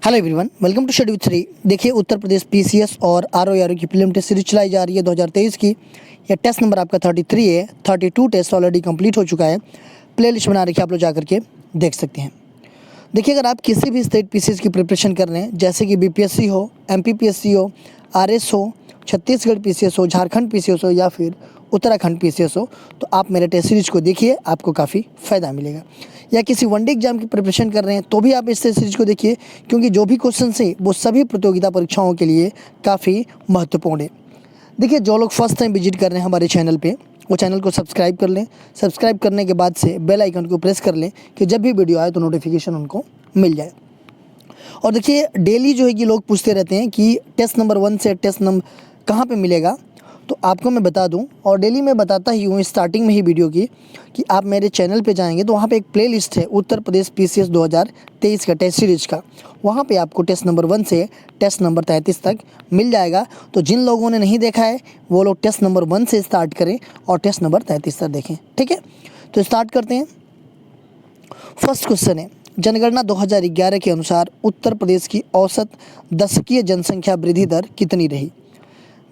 Hello everyone, welcome to schedule 3। देखिए, उत्तर प्रदेश पीसीएस और आरओ की प्रीलिम टेस्ट सीरीज चलाई जा रही है 2023 की। यह टेस्ट नंबर आपका 33 है। 32 टेस्ट ऑलरेडी कंप्लीट हो चुका है। प्ले लिस्ट बना रखी है, आप लोग जा करके देख सकते हैं। देखिए, अगर आप किसी भी स्टेट पीसीएस की प्रिपरेशन कर रहे हैं, जैसे कि बीपीएससी हो, एमपीपीएससी हो, आरएस हो, छत्तीसगढ़ पीसीएस हो, झारखंड पीसीएस हो या फिर उत्तराखंड पीसीएस हो, तो आप मेरे टेस्ट सीरीज को देखिए, आपको काफ़ी फ़ायदा मिलेगा। या किसी वनडे एग्जाम की प्रिपरेशन कर रहे हैं तो भी आप इस टेस्ट सीरीज को देखिए, क्योंकि जो भी क्वेश्चन हैं वो सभी प्रतियोगिता परीक्षाओं के लिए काफ़ी महत्वपूर्ण है। देखिए, जो लोग फर्स्ट टाइम विजिट कर रहे हैं हमारे चैनल पे, वो चैनल को सब्सक्राइब कर लें। सब्सक्राइब करने के बाद से बेल आइकन को प्रेस कर लें कि जब भी वीडियो आए तो नोटिफिकेशन उनको मिल जाए। और देखिए, डेली जो है कि लोग पूछते रहते हैं कि टेस्ट नंबर 1 से टेस्ट नंबर कहाँ पे मिलेगा, तो आपको मैं बता दूं, और डेली मैं बताता ही हूँ स्टार्टिंग में ही वीडियो की, कि आप मेरे चैनल पे जाएंगे तो वहाँ पे एक प्लेलिस्ट है उत्तर प्रदेश पीसीएस 2023 का टेस्ट सीरीज का। वहाँ पे आपको टेस्ट नंबर 1 से टेस्ट नंबर 33 तक मिल जाएगा। तो जिन लोगों ने नहीं देखा है वो लोग टेस्ट नंबर 1 से स्टार्ट करें और टेस्ट नंबर 33 तक देखें। ठीक है, तो स्टार्ट करते हैं। फर्स्ट क्वेश्चन है, जनगणना 2011 के अनुसार उत्तर प्रदेश की औसत दशकीय जनसंख्या वृद्धि दर कितनी रही?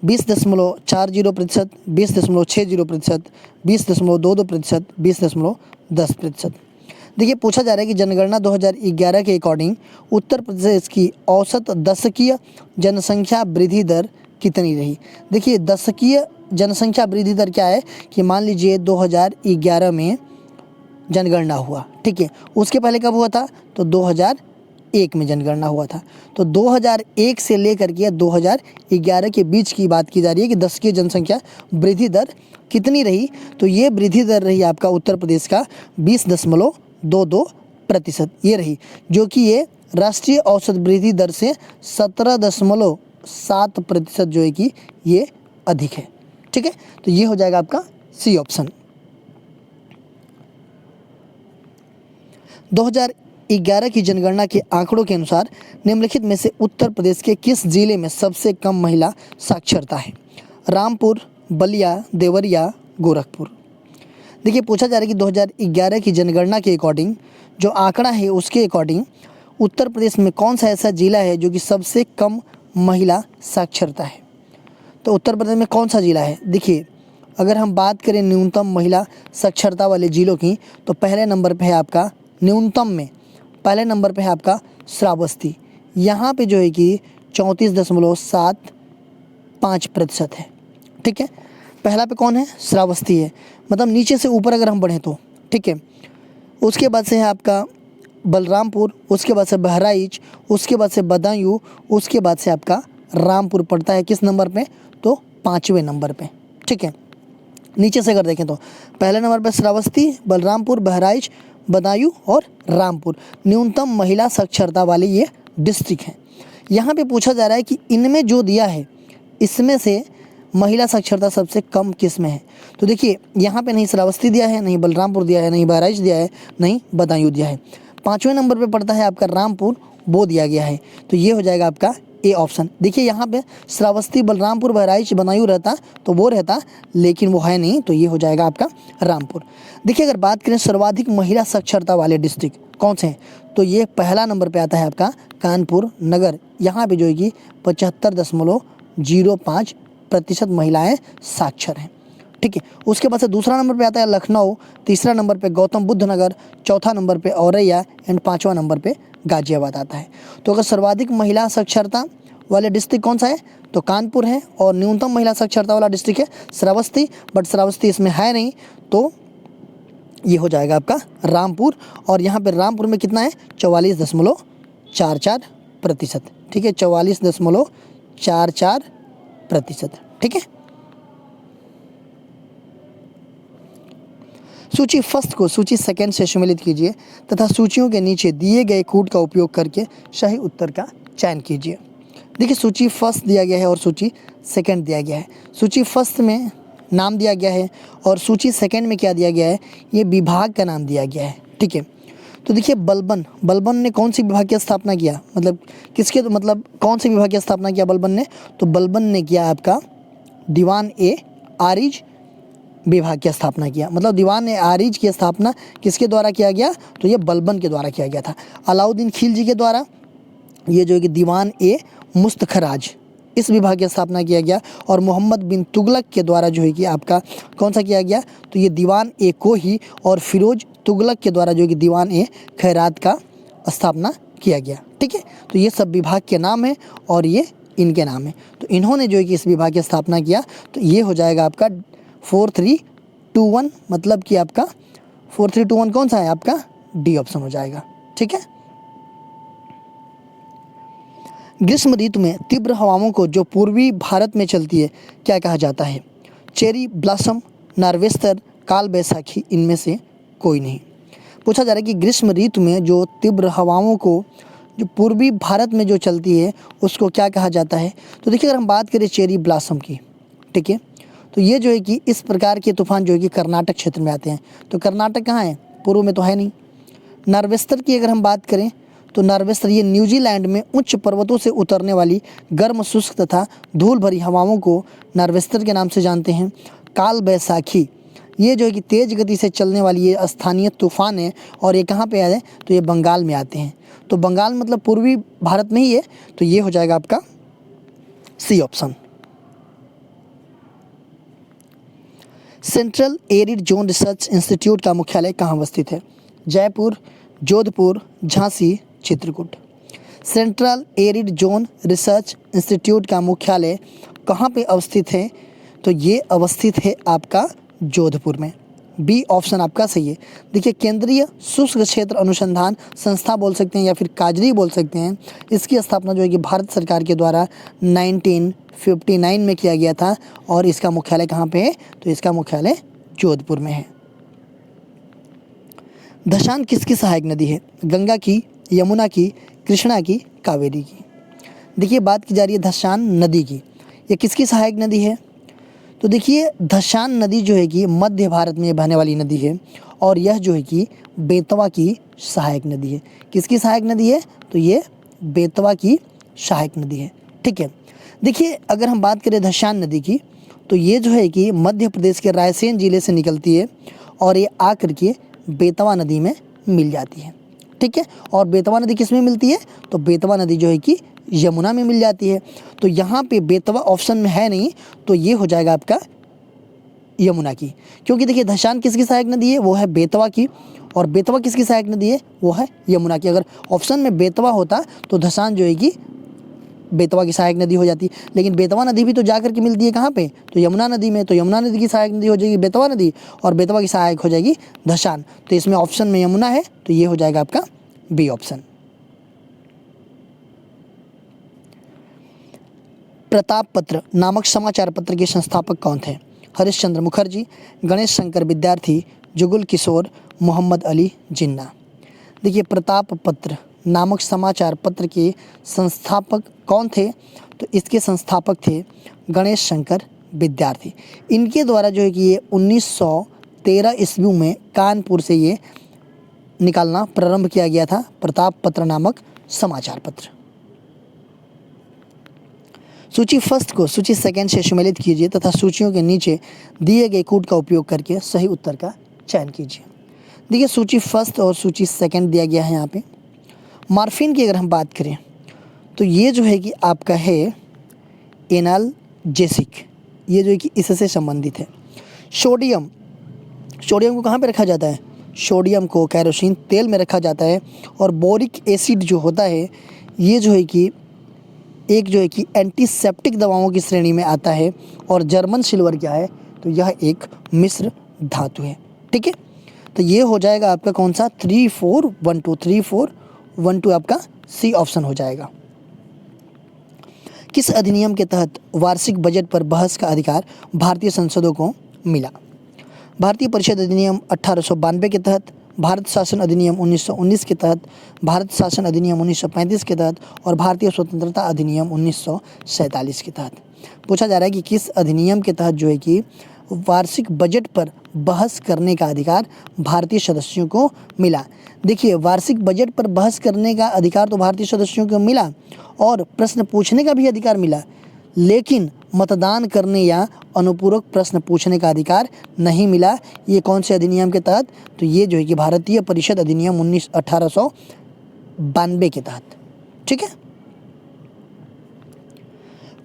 20.40%, 20.60%, 20.22%, 20.10%। देखिए, पूछा जा रहा है कि जनगणना 2011 के अकॉर्डिंग उत्तर प्रदेश की औसत दशकीय जनसंख्या वृद्धि दर कितनी रही। देखिए, दशकीय जनसंख्या वृद्धि दर क्या है कि मान लीजिए 2011 में जनगणना हुआ, ठीक है, उसके पहले कब हुआ था? तो 2001 में जनगणना हुआ था। तो 2001 से लेकर के 2011 के बीच की बात की जा रही है कि दशकीय जनसंख्या वृद्धि दर कितनी रही। तो ये वृद्धि दर रही आपका उत्तर प्रदेश का 20.22%, ये रही, जो कि ये राष्ट्रीय औसत वृद्धि दर से 17.7% जो है कि ये अधिक है। ठीक है, तो ये हो जाएगा आपका सी ऑप्शन। 2011 की जनगणना के आंकड़ों के अनुसार निम्नलिखित में से उत्तर प्रदेश के किस जिले में सबसे कम महिला साक्षरता है? रामपुर, बलिया, देवरिया, गोरखपुर। देखिए, पूछा जा रहा है कि 2011 की जनगणना के अकॉर्डिंग जो आंकड़ा है उसके अकॉर्डिंग उत्तर प्रदेश में कौन सा ऐसा जिला है जो कि सबसे कम महिला साक्षरता है? तो उत्तर प्रदेश में कौन सा जिला है? देखिए, अगर हम बात करें न्यूनतम महिला साक्षरता वाले जिलों की, तो पहले नंबर पे है आपका, न्यूनतम में पहले नंबर पे है आपका श्रावस्ती। यहाँ पे जो है कि 34.75% है। ठीक है, पहला पे कौन है? श्रावस्ती है। मतलब नीचे से ऊपर अगर हम बढ़ें तो, ठीक है, उसके बाद से है आपका बलरामपुर, उसके बाद से बहराइच, उसके बाद से बदायूं, उसके बाद से आपका रामपुर पड़ता है किस नंबर पे? तो 5वें नंबर पे। ठीक है, नीचे से अगर देखें तो पहले नंबर पे श्रावस्ती, बलरामपुर, बहराइच, बदायूं और रामपुर न्यूनतम महिला साक्षरता वाले ये डिस्ट्रिक्ट हैं। यहाँ पे पूछा जा रहा है कि इनमें जो दिया है इसमें से महिला साक्षरता सबसे कम किस में है? तो देखिए, यहाँ पे नहीं श्रावस्ती दिया है, नहीं बलरामपुर दिया है, नहीं बहराइच दिया है, नहीं बदायूं दिया है। 5वें नंबर पे पड़ता है आपका रामपुर, वो दिया गया है। तो ये हो जाएगा आपका ए ऑप्शन। देखिए, यहाँ पे श्रावस्ती, बलरामपुर, बहराइच, बदायूं रहता तो वो रहता, लेकिन वो है नहीं, तो ये हो जाएगा आपका रामपुर। देखिए, अगर बात करें सर्वाधिक महिला साक्षरता वाले डिस्ट्रिक्ट कौन से हैं, तो ये पहला नंबर पे आता है आपका कानपुर नगर। यहाँ पे जो है कि 75.05% महिलाएं साक्षर हैं। ठीक है, उसके बाद से दूसरा नंबर पे आता है लखनऊ, तीसरा नंबर पे गौतम बुद्ध नगर, चौथा नंबर पे औरैया एंड 5वां नंबर पे गाजियाबाद आता है। तो अगर सर्वाधिक महिला साक्षरता वाले डिस्ट्रिक्ट कौन सा है, तो कानपुर है, और न्यूनतम महिला साक्षरता वाला डिस्ट्रिक्ट है श्रावस्ती, बट श्रावस्ती इसमें है नहीं, तो ये हो जाएगा आपका रामपुर। और यहाँ पे रामपुर में कितना है? 44.44%। ठीक है, 44.44%। ठीक है, सूची फर्स्ट को सूची सेकंड से सम्मिलित कीजिए तथा सूचियों के नीचे दिए गए कोड का उपयोग करके सही उत्तर का चयन कीजिए। देखिए, सूची फर्स्ट दिया गया है और सूची सेकंड दिया गया है। सूची फर्स्ट में नाम दिया गया है और सूची सेकंड में क्या दिया गया है? ये विभाग का नाम दिया गया है। ठीक है, तो देखिए, बलबन ने कौन सी विभाग की स्थापना किया? मतलब किसके, तो मतलब कौन से विभाग की स्थापना किया बलबन ने? तो बलबन ने किया आपका दीवान ए आरिज विभाग की स्थापना किया। मतलब दीवान ए आरिज की स्थापना किसके द्वारा किया गया? तो ये बलबन के द्वारा किया गया था। अलाउद्दीन खिलजी के द्वारा ये जो है कि दीवान ए मुस्तखराज, इस विभाग की स्थापना किया गया। और मोहम्मद बिन तुगलक के द्वारा जो है कि आपका कौन सा किया गया, तो ये दीवान ए कोही और फिरोज तुगलक के द्वारा जो है कि दीवान ए खैरात का स्थापना किया गया। ठीक है, तो ये सब विभाग के नाम है और ये इनके नाम है। तो इन्होंने जो है कि इस विभाग की स्थापना किया, तो ये हो जाएगा आपका 4321, मतलब कि आपका 4321 कौन सा है आपका, डी ऑप्शन हो जाएगा। ठीक है, ग्रीष्म ऋतु में तीव्र हवाओं को जो पूर्वी भारत में चलती है क्या कहा जाता है, चेरी ब्लॉसम, नार्वेस्टर, काल बैसाखी, इनमें से कोई नहीं। पूछा जा रहा है कि ग्रीष्म ऋतु में जो तीव्र हवाओं को जो पूर्वी भारत में जो चलती है उसको क्या कहा जाता है। तो देखिए अगर हम बात करें चेरी ब्लॉसम की, ठीक है, तो ये जो है कि इस प्रकार के तूफान जो है कि कर्नाटक क्षेत्र में आते हैं। तो कर्नाटक कहाँ है, पूर्व में तो है नहीं। नार्वेस्टर की अगर हम बात करें तो नार्वेस्टर ये न्यूजीलैंड में उच्च पर्वतों से उतरने वाली गर्म शुष्क तथा धूल भरी हवाओं को नार्वेस्टर के नाम से जानते हैं। काल बैसाखी ये जो है कि तेज़ गति से चलने वाली ये स्थानीय तूफान है और ये कहाँ पे आए हैं, तो ये बंगाल में आते हैं। तो बंगाल मतलब पूर्वी भारत में ही है, तो ये हो जाएगा आपका C option. Central arid zone research institute का मुख्यालय कहाँ अवस्थित है, Jaipur, Jodhpur, Jhansi, Chitrakoot. Central arid zone research institute का मुख्यालय कहाँ पे अवस्थित है, तो ये अवस्थित है आपका जोधपुर में। बी ऑप्शन आपका सही है। देखिए केंद्रीय शुष्क क्षेत्र अनुसंधान संस्था बोल सकते हैं या फिर काजरी बोल सकते हैं। इसकी स्थापना जो है कि भारत सरकार के द्वारा 1959 में किया गया था और इसका मुख्यालय कहाँ पे है, तो इसका मुख्यालय जोधपुर में है। धशान किसकी सहायक नदी है, गंगा की, यमुना की, कृष्णा की, कावेरी की। देखिए बात की जा रही है धशान नदी की, ये किसकी सहायक नदी है, तो देखिए धशान नदी जो है कि मध्य भारत में बहने वाली नदी है और यह जो है कि बेतवा की सहायक नदी है। किसकी सहायक नदी है, तो ये बेतवा की सहायक नदी है। ठीक है, देखिए अगर हम बात करें धशान नदी की, तो ये जो है कि मध्य प्रदेश के रायसेन जिले से निकलती है और ये आकर के बेतवा नदी में मिल जाती है। ठीक है, और बेतवा नदी किस में मिलती है, तो बेतवा नदी जो है कि यमुना में मिल जाती है। तो यहाँ पे बेतवा ऑप्शन में है नहीं, तो ये हो जाएगा आपका यमुना की, क्योंकि देखिए धशान किसकी सहायक नदी है, वो है बेतवा की, और बेतवा किसकी सहायक नदी है, वो है यमुना की। अगर ऑप्शन में बेतवा होता तो धशान जो है कि बेतवा की सहायक नदी हो जाती, लेकिन बेतवा नदी भी तो जा कर के मिलती है कहाँ पे, तो यमुना नदी में। तो यमुना नदी की सहायक नदी हो जाएगी बेतवा नदी और बेतवा की सहायक हो जाएगी धशान। तो इसमें ऑप्शन में यमुना है, तो ये हो जाएगा आपका बी ऑप्शन। प्रताप पत्र नामक समाचार पत्र के संस्थापक कौन थे, हरिश्चंद्र मुखर्जी, गणेश शंकर विद्यार्थी, जुगुल किशोर, मोहम्मद अली जिन्ना। देखिए प्रताप पत्र नामक समाचार पत्र के संस्थापक कौन थे, तो इसके संस्थापक थे गणेश शंकर विद्यार्थी। इनके द्वारा जो है कि ये 1913 ईस्वी में कानपुर से ये निकालना प्रारंभ किया गया था, प्रताप पत्र नामक समाचार पत्र। सूची फर्स्ट को सूची सेकंड से सम्मिलित कीजिए तथा सूचियों के नीचे दिए गए कोड का उपयोग करके सही उत्तर का चयन कीजिए। देखिए सूची फर्स्ट और सूची सेकंड दिया गया है यहाँ पे। मॉर्फिन की अगर हम बात करें तो ये जो है कि आपका है एनाल्जेसिक, ये जो है कि इससे संबंधित है। सोडियम, सोडियम को कहाँ पे रखा जाता है, सोडियम को कैरोसिन तेल में रखा जाता है। और बोरिक एसिड जो होता है ये जो है कि एक जो है कि एंटीसेप्टिक दवाओं की श्रेणी में आता है। और जर्मन सिल्वर क्या है, तो यह एक मिश्र धातु है। ठीक है, तो ये हो जाएगा आपका कौन सा 3412, 3412 आपका सी ऑप्शन हो जाएगा। किस अधिनियम के तहत वार्षिक बजट पर बहस का अधिकार भारतीय संसदों को मिला, भारतीय परिषद अधिनियम 1892 के तहत, भारत शासन अधिनियम 1919 के तहत, भारत शासन अधिनियम 1935 के तहत और भारतीय स्वतंत्रता अधिनियम 1947 के तहत। पूछा जा रहा है कि किस अधिनियम के तहत जो है कि वार्षिक बजट पर बहस करने का अधिकार भारतीय सदस्यों को मिला। देखिए वार्षिक बजट पर बहस करने का अधिकार तो भारतीय सदस्यों को मिला और प्रश्न पूछने का भी अधिकार मिला, लेकिन मतदान करने या अनुपूरक प्रश्न पूछने का अधिकार नहीं मिला। ये कौन से अधिनियम के तहत, तो ये जो है कि भारतीय परिषद अधिनियम 1892 के तहत। ठीक है,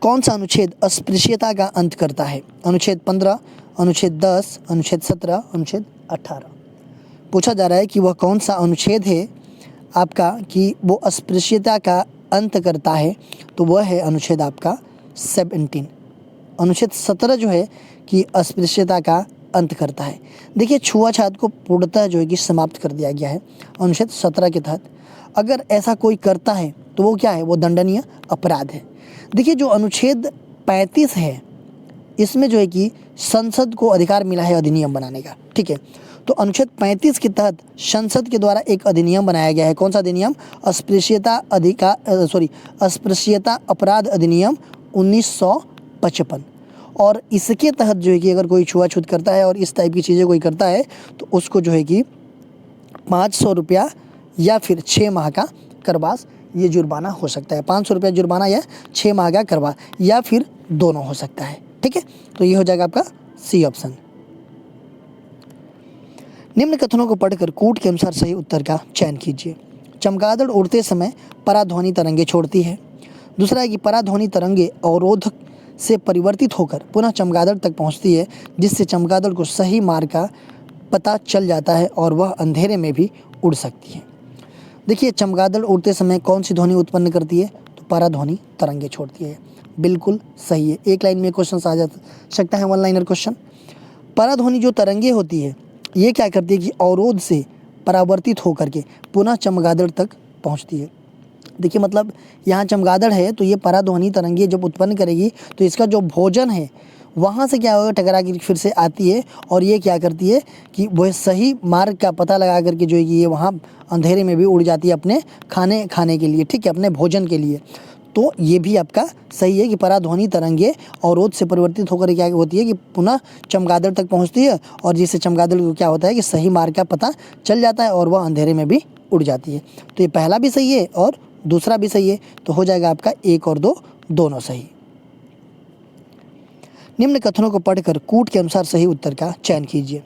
कौन सा अनुच्छेद अस्पृश्यता का अंत करता है? अनुच्छेद 15, अनुच्छेद 10, अनुच्छेद 17, अनुच्छेद 18। पूछा जा रहा है कि वह कौन सा अनुच्छेद है आपका कि वो अस्पृश्यता का अंत करता है, तो वह है अनुच्छेद आपका 17। अनुच्छेद 17 जो है कि अस्पृश्यता का अंत करता है। देखिए छुआछूत को पूर्णतः जो है कि समाप्त कर दिया गया है अनुच्छेद 17 के तहत। अगर ऐसा कोई करता है तो वो क्या है? वो दंडनीय अपराध है। देखिए जो अनुच्छेद 35 है इसमें जो है कि संसद को अधिकार मिला है अधिनियम बनाने का, ठीक है। तो अनुच्छेद 35 के तहत संसद के द्वारा एक अधिनियम बनाया गया है। कौन सा अधिनियम? अस्पृश्यता अपराध अधिनियम 1955। और इसके तहत जो है कि अगर कोई छुआछूत करता है और इस टाइप की चीज़ें कोई करता है तो उसको जो है कि 500 रुपया या फिर 6 माह का कारावास ये जुर्माना हो सकता है। 500 रुपया जुर्माना या 6 माह का कारावास या फिर दोनों हो सकता है, ठीक है। तो ये हो जाएगा आपका सी ऑप्शन। निम्न कथनों को पढ़कर कूट के अनुसार सही उत्तर का चयन कीजिए। चमगादड़ उड़ते समय पराध्वनि तरंगे छोड़ती है। दूसरा है कि पराध्वनि तरंगे अवरोधक से परिवर्तित होकर पुनः चमगादड़ तक पहुंचती है, जिससे चमगादड़ को सही मार्ग का पता चल जाता है और वह अंधेरे में भी उड़ सकती है। देखिए चमगादड़ उड़ते समय कौन सी ध्वनि उत्पन्न करती है? तो पराध्वनि तरंगे छोड़ती है। बिल्कुल सही है। एक लाइन में क्वेश्चन आ जा सकता है, वन लाइनर क्वेश्चन। पराध्वनि जो तरंगे होती है ये क्या करती है कि अवरोध से परावर्तित होकर के पुनः चमगादड़ तक पहुंचती है। देखिए मतलब यहाँ चमगादड़ है तो ये पराध्वनि तरंगे जब उत्पन्न करेगी तो इसका जो भोजन है वहाँ से क्या होगा? टकरा के फिर से आती है और ये क्या करती है कि वह सही मार्ग का पता लगा करके जो है कि ये वहाँ अंधेरे में भी उड़ जाती है अपने खाने के लिए, ठीक है, अपने भोजन के लिए। तो ये भी आपका सही है कि पराध्वनि तरंगे अवरोध से परिवर्तित होकर क्या होती है कि पुनः चमगादड़ तक पहुंचती है और जिससे चमगादड़ को क्या होता है कि सही मार्ग का पता चल जाता है और वह अंधेरे में भी उड़ जाती है। तो ये पहला भी सही है और दूसरा भी सही है, तो हो जाएगा आपका 1 और 2 दोनों सही। निम्न कथनों को पढ़कर कूट के अनुसार सही उत्तर का चयन कीजिए।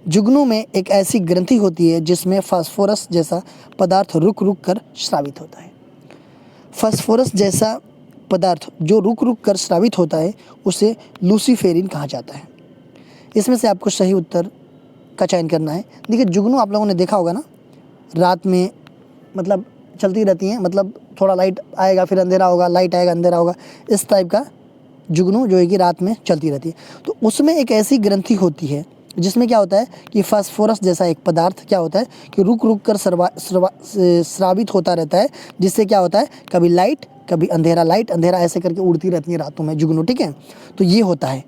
जुगनू में एक ऐसी ग्रंथि होती है जिसमें फास्फोरस जैसा पदार्थ रुक रुक कर स्रावित होता है। फास्फोरस जैसा पदार्थ जो रुक रुक कर स्रावित होता है उसे लूसीफेरिन कहा जाता है। इसमें से आपको सही उत्तर का चयन करना है। देखिए जुगनू आप लोगों ने देखा होगा ना, रात में मतलब चलती रहती हैं, मतलब थोड़ा लाइट आएगा फिर अंधेरा होगा, लाइट आएगा अंधेरा होगा, इस टाइप का जुगनू जो है कि रात में चलती रहती है। तो उसमें एक ऐसी ग्रंथि होती है जिसमें क्या होता है कि फास्फोरस जैसा एक पदार्थ क्या होता है कि रुक रुक कर स्रावित होता रहता है, जिससे क्या होता है कभी लाइट कभी अंधेरा, लाइट अंधेरा ऐसे करके उड़ती रहती है रातों में जुगनू, ठीक है। तो ये होता है,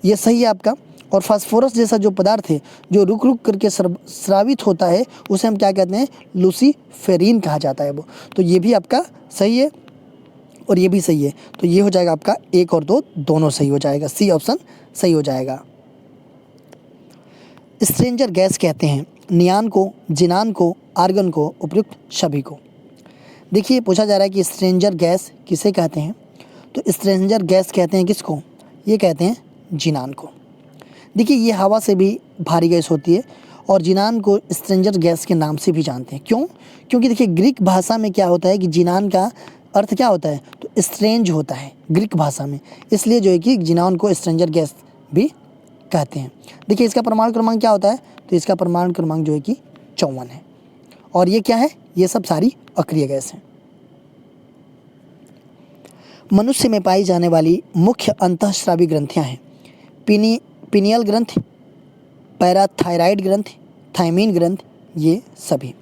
ये सही है आपका। और फास्फोरस जैसा जो पदार्थ है जो रुक रुक करके स्रावित होता है उसे हम क्या कहते हैं? लूसीफेरिन कहा जाता है वो। तो ये भी आपका सही है और ये भी सही है। तो ये हो जाएगा आपका 1 और 2 दोनों सही हो जाएगा, सी ऑप्शन सही हो जाएगा। स्ट्रेंजर गैस कहते हैं नियान को, जिनान को, आर्गन को, उपयुक्त सभी को। देखिए पूछा जा रहा है कि स्ट्रेंजर गैस किसे कहते हैं? तो स्ट्रेंजर गैस कहते हैं किसको? ये कहते हैं जिनान को। देखिए ये हवा से भी भारी गैस होती है और जिनान को स्ट्रेंजर गैस के नाम से भी जानते हैं। क्यों? क्योंकि देखिए ग्रीक भाषा में क्या होता है कि जिनान का अर्थ क्या होता है? तो स्ट्रेंज होता है ग्रीक भाषा में, इसलिए जो है कि जिनान को स्ट्रेंजर गैस भी कहते हैं। देखिए इसका परमाणु क्रमांक क्या होता है? तो इसका परमाणु क्रमांक जो है कि 54 है। और ये क्या है? ये सब सारी अक्रिय गैस हैं। मनुष्य में पाई जाने वाली मुख्य अंतःस्रावी ग्रंथियां हैं पिनियल ग्रंथि, पैराथायराइड ग्रंथि, थायमीन ग्रंथि, ये सभी।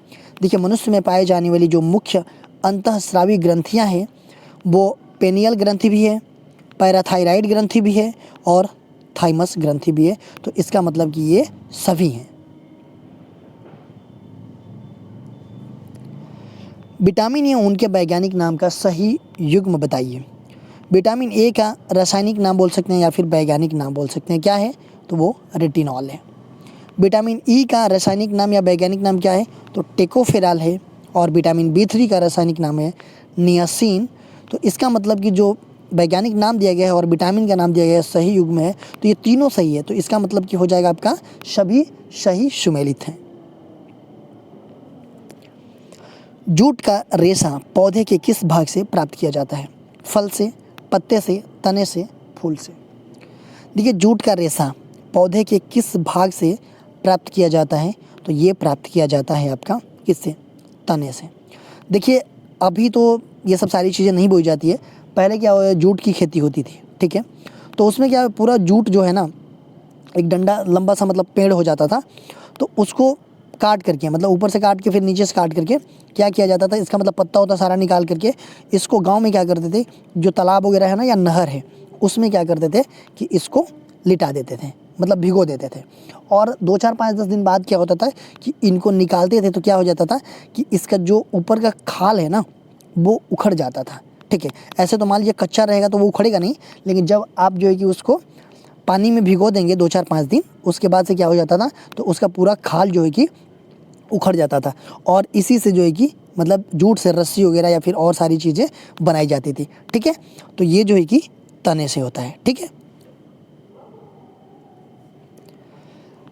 देखिए मनुष्य में पाए जाने वाली जो मुख्य अंतःस्रावी ग्रंथियां हैं वो पेनियल ग्रंथि भी है, पैराथायराइड ग्रंथि भी है और थाइमस ग्रंथि भी है। तो इसका मतलब कि ये सभी हैं। विटामिन या उनके वैज्ञानिक नाम का सही युग्म बताइए। विटामिन ए का रासायनिक नाम बोल सकते हैं या फिर वैज्ञानिक नाम बोल सकते हैं, क्या है? तो वो रेटिनॉल है। विटामिन ई का रासायनिक नाम या वैज्ञानिक नाम क्या है? तो टेकोफेराल है। और विटामिन B3 का रासायनिक नाम है नियासिन। तो इसका मतलब कि जो वैज्ञानिक नाम दिया गया है और विटामिन का नाम दिया गया है सही युग्म है, तो ये तीनों सही है। तो इसका मतलब कि हो जाएगा आपका सभी सही सुमेलित हैं। जूट का रेशा पौधे के किस भाग से प्राप्त किया जाता है? फल से, पत्ते से, तने से, फूल से। देखिए जूट का रेशा पौधे के किस भाग से प्राप्त किया जाता है? तो ये प्राप्त किया जाता है आपका किससे? तने से। देखिए अभी तो ये सब सारी चीज़ें नहीं बोई जाती है, पहले क्या हुआ जूट की खेती होती थी, ठीक है। तो उसमें क्या पूरा जूट जो है ना एक डंडा लंबा सा मतलब पेड़ हो जाता था, तो उसको काट करके मतलब ऊपर से काट के फिर नीचे से काट करके क्या किया जाता था, इसका मतलब पत्ता होता सारा निकाल करके इसको गांव में क्या करते थे, जो तालाब वगैरह है ना या नहर है उसमें क्या करते थे कि इसको लिटा देते थे, मतलब भिगो देते थे। और 2-4-5-10 दिन बाद क्या होता था कि इनको निकालते थे तो क्या हो जाता था कि इसका जो ऊपर का खाल है ना वो उखड़ जाता था, ठीक है। ऐसे तो मान लीजिए कच्चा रहेगा तो वो उखड़ेगा नहीं, लेकिन जब आप जो है कि उसको पानी में भिगो देंगे 2-4-5 दिन, उसके बाद से क्या हो जाता था तो उसका पूरा खाल जो है कि उखड़ जाता था। और इसी से जो है कि मतलब जूट से रस्सी वगैरह या फिर और सारी चीज़ें बनाई जाती थी, ठीक है। तो ये जो है कि तने से होता है, ठीक है।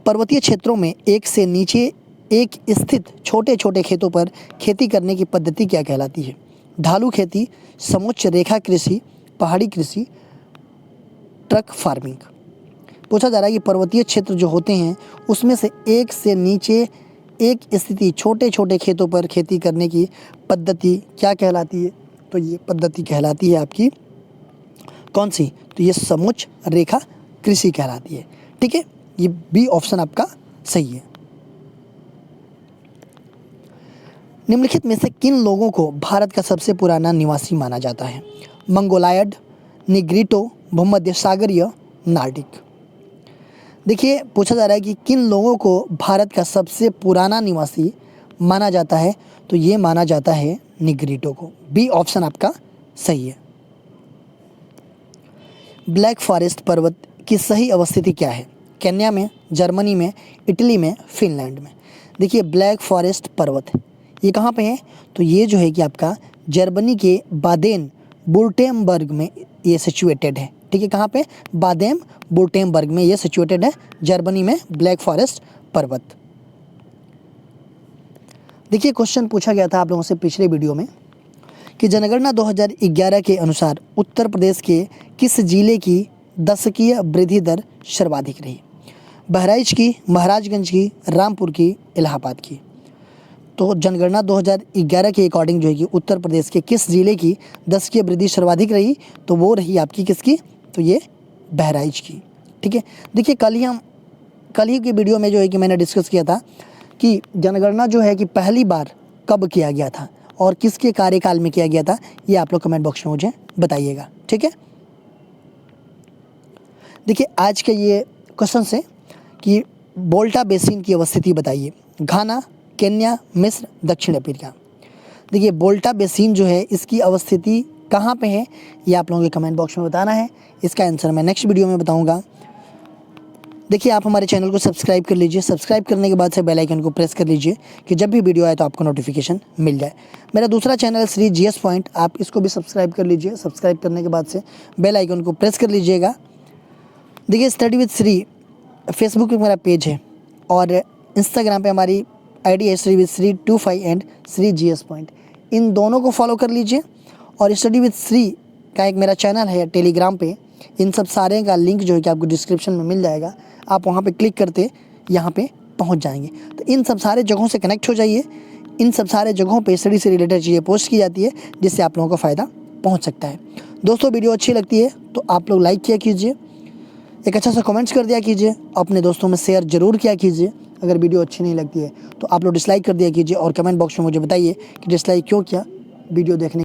पर्वतीय क्षेत्रों में एक से नीचे एक स्थित छोटे छोटे खेतों पर खेती करने की पद्धति क्या कहलाती है? ढालू खेती, समोच्च रेखा कृषि, पहाड़ी कृषि, ट्रक फार्मिंग। पूछा जा रहा है कि पर्वतीय क्षेत्र जो होते हैं उसमें से एक से नीचे एक स्थिति छोटे छोटे खेतों पर खेती करने की पद्धति क्या कहलाती है? तो ये पद्धति कहलाती है आपकी कौन सी? तो ये समोच्च रेखा कृषि कहलाती है, ठीक है। ये बी ऑप्शन आपका सही है। निम्नलिखित में से किन लोगों को भारत का सबसे पुराना निवासी माना जाता है? मंगोलायड, निग्रिटो, भूमध्य सागरीय, नार्डिक। देखिए पूछा जा रहा है कि किन लोगों को भारत का सबसे पुराना निवासी माना जाता है? तो ये माना जाता है निग्रिटो को। बी ऑप्शन आपका सही है। ब्लैक फॉरेस्ट पर्वत की सही अवस्थिति क्या है? केन्या में, जर्मनी में, इटली में, फिनलैंड में। देखिए ब्लैक फॉरेस्ट पर्वत ये कहाँ पे है? तो ये जो है कि आपका जर्मनी के बादेन वुर्टेमबर्ग में ये सिचुएटेड है, ठीक है। कहाँ पे? बादेन वुर्टेमबर्ग में ये सिचुएटेड है, जर्मनी में ब्लैक फॉरेस्ट पर्वत। देखिए क्वेश्चन पूछा गया था आप लोगों से पिछले वीडियो में कि जनगणना 2011 के अनुसार उत्तर प्रदेश के किस जिले की दशकीय वृद्धि दर सर्वाधिक रही? बहराइच की, महाराजगंज की, रामपुर की, इलाहाबाद की। तो जनगणना 2011 के अकॉर्डिंग जो है कि उत्तर प्रदेश के किस जिले की दशकीय वृद्धि सर्वाधिक रही? तो वो रही आपकी किसकी? तो ये बहराइच की, ठीक है। देखिए कल ही की वीडियो में जो है कि मैंने डिस्कस किया था कि जनगणना जो है कि पहली बार कब किया गया था और किसके कार्यकाल में किया गया था, ये आप लोग कमेंट बॉक्स में मुझे बताइएगा, ठीक है। देखिए आज के ये क्वेश्चन है कि वोल्टा बेसिन की अवस्थिति बताइए। घाना, केन्या, मिस्र, दक्षिण अफ्रीका। देखिए वोल्टा बेसिन जो है इसकी अवस्थिति कहाँ पे है ये आप लोगों के कमेंट बॉक्स में बताना है। इसका आंसर मैं नेक्स्ट वीडियो में बताऊंगा। देखिए आप हमारे चैनल को सब्सक्राइब कर लीजिए, सब्सक्राइब करने के बाद से बेल आइकन को प्रेस कर लीजिए कि जब भी वीडियो आए तो आपको नोटिफिकेशन मिल जाए। मेरा दूसरा चैनल है श्री जीएस पॉइंट, आप इसको भी सब्सक्राइब कर लीजिए। सब्सक्राइब करने के बाद से बेल आइकन को प्रेस कर लीजिएगा। देखिए स्टडी विद श्री फेसबुक पे मेरा पेज है और इंस्टाग्राम पे हमारी आईडी है study with Shri 25 and Shri GS point. इन दोनों को फॉलो कर लीजिए। और स्टडी विद श्री का एक मेरा चैनल है टेलीग्राम पे, इन सब सारे का लिंक जो है कि आपको डिस्क्रिप्शन में मिल जाएगा। आप वहाँ पे क्लिक करते यहाँ पे पहुँच जाएंगे। तो इन सब सारे जगहों से कनेक्ट हो जाइए। इन सब सारे जगहों पे स्टडी से रिलेटेड चीज़ें पोस्ट की जाती है जिससे आप लोगों को फ़ायदा पहुँच सकता है। दोस्तों वीडियो अच्छी लगती है तो आप लोग लाइक किया कीजिए, एक अच्छा सा कमेंट्स कर दिया कीजिए, अपने दोस्तों में शेयर ज़रूर किया कीजिए। अगर वीडियो अच्छी नहीं लगती है तो आप लोग डिसलाइक कर दिया कीजिए और कमेंट बॉक्स में मुझे बताइए कि डिसलाइक क्यों किया वीडियो देखने